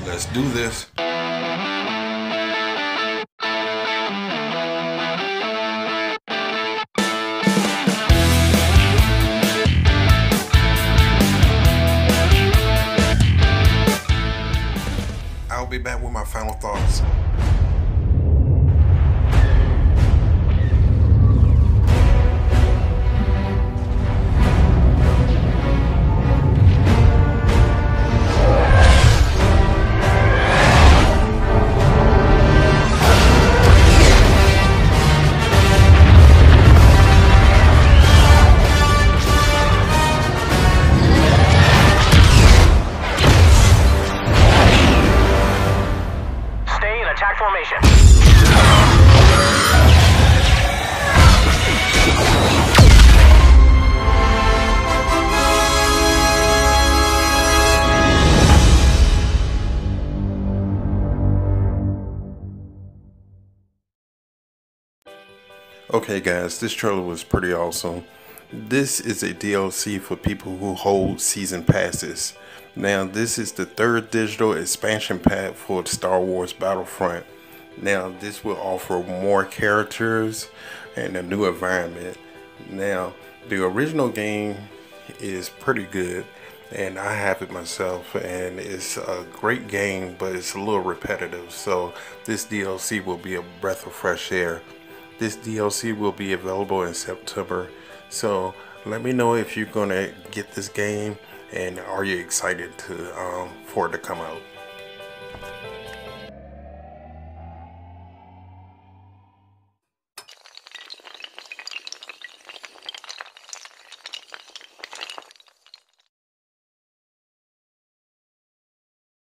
Let's do this. I'll be back with my final thoughts. Attack formation. Okay guys, this trailer was pretty awesome. This is a DLC for people who hold season passes. Now this is the third digital expansion pack for Star Wars Battlefront. Now this will offer more characters and a new environment. Now the original game is pretty good and I have it myself, and it's a great game, but it's a little repetitive, so this DLC will be a breath of fresh air. This DLC will be available in September, so let me know if you're gonna get this game and are you excited for it to come out.